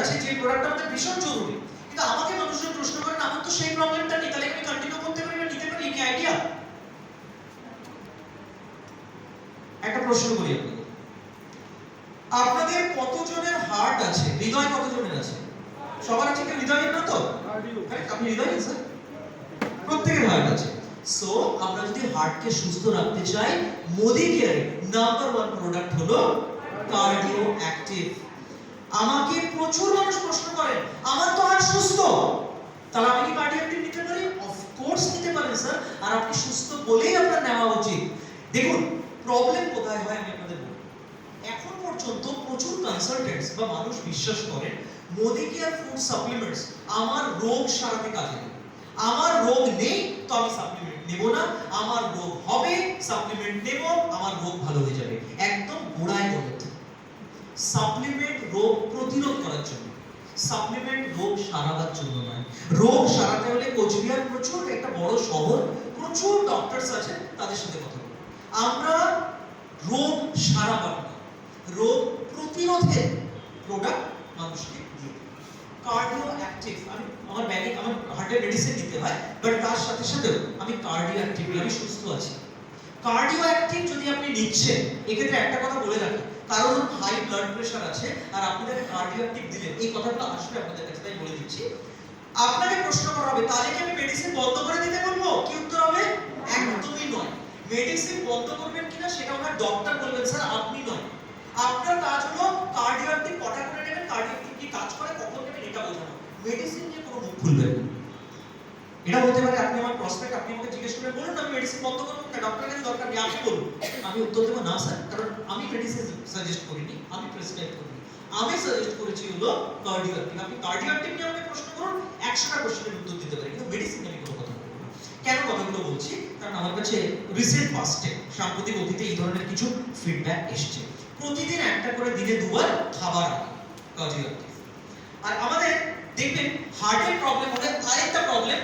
আছে যে প্রোডাক্টটা আমাদের ভীষণ জরুরি, কিন্তু আমাকে মানুষজন প্রশ্ন করেন আমার তো সেই প্রবলেমটা নেই, তাহলে আমি কন্টিনিউ করতে পারি না নিতে পারি, কি আইডিয়া? একটা প্রশ্ন করি আপনাদের, আপনাদের কতজনের হার্ট আছে, হৃদয় কতজনের আছে? সবার আছে, কেউ হৃদয়ের না তো? আপনি হৃদয় স্যার, প্রত্যেকের হার্ট আছে। সো আমরা যদি হার্টকে সুস্থ রাখতে চাই, মোদি কেয়ার নাম্বার 1 প্রোডাক্ট হলো কার্ডিও অ্যাক্টিভ। আমাকে প্রচুর মানুষ প্রশ্ন করেন আমার তো হার্ট সুস্থ, তাহলে আমি কি কার্ডিও অ্যাক্টিভ নিতে পারি? অফ কোর্স নিতে পারেন স্যার, আর আপনি সুস্থ বলেই আপনার নেওয়া উচিত। দেখুন প্রবলেম কোথায় হয় আমি আপনাদের বলি। এখন পর্যন্ত প্রচুর কনসালটেন্টস বা মানুষ বিশ্বাস করেন মোদি কেয়ার ফুড সাপ্লিমেন্টস আমার রোগ সারাতে কাজে দেবে। আমার রোগ নেই তো আমি সাপ্লিমেন্ট নেব না, আমার রোগ হবে সাপ্লিমেন্ট নেব, আমার রোগ ভালো হয়ে যাবে। একদম গোড়ায় গলত। সাপ্লিমেন্ট রোগ প্রতিরোধ করার জন্য, সাপ্লিমেন্ট রোগ সারাবার জন্য নয়। রোগ সারাতে হলে কোচবিহার প্রচুর একটা বড় শহর, প্রচুর ডক্টরস আছে, তাদের সাথে কথা বলুন। আমরা রোগ সারাবার না, রোগ প্রতিরোধের প্রোডাক্ট মানুষকে দিই। কার্ডিও অ্যাক্টিভ, আমি আমার ব্যাগে আমার হার্টের মেডিসিন দিতে হয়, বাট তার সাথে সাথে আমি কার্ডিও অ্যাক্টিভ, আমি সুস্থ আছি। কার্ডিও অ্যাক্টিভ যদি আপনি নিচ্ছেন, এক্ষেত্রে একটা কথা বলে রাখি, কারণ হাই ব্লাড প্রেশার আছে আর আপনাদের কার্ডিও অ্যাক্টিভ দিলেন, এই কথাটা আসলে আপনাদের কাছে তাই বলে দিচ্ছি। আপনাকে প্রশ্ন করা হবে তাহলে কি আমি মেডিসিন বন্ধ করে দিতে বলবো? কি উত্তর হবে? একদমই নয়। মেডিসিন বন্ধ করবেন কিনা সেটা ওনার ডক্টর বলবেন, স্যার আপনি নয়। আপনার কাজ হলো কার্ডিও অ্যাক্টিভ কটা করে নেবেন, কার্ডিও অ্যাক্টিভ কি কাজ করে, কখন নেবেন, এটা বোঝানো। মেডিসিন নিয়ে কোনো মুখ খুলবেন না। এটা বলতে পারে আপনি আমার প্রসপেক্ট, আপনি আমাকে জিজ্ঞেস করে বলুন আমি মেডিসিন বন্ধ করব না, ডক্টরের কাছে দরকার নেই, আপনি বলুন। আমি উত্তর দেব না স্যার, কারণ আমি মেডিসিন সাজেস্ট করিনি, আমি প্রেসক্রাইব করিনি, আমি সাজেস্ট করেছি হলো কার্ডিও অ্যাক্টিভ। আপনি কার্ডিও অ্যাক্টিভ নিয়ে আমাকে প্রশ্ন করুন, 100টা কোশ্চেনের উত্তর দিতে পারি, কিন্তু মেডিসিন নিয়ে আমি কোনো কথা বলবো না। কেন কথাগুলো বলছি? কারণ আমার কাছে রিসেন্ট পাস্টে, সাম্প্রতিক অতীতে এই ধরনের কিছু ফিডব্যাক এসেছে। প্রতিদিন একটা করে দিনে 2 বার খাবার কার্ডিও অ্যাক্টিভ। আর আমাদের দেখবেন হার্টের প্রবলেম হলে আরেকটা প্রবলেম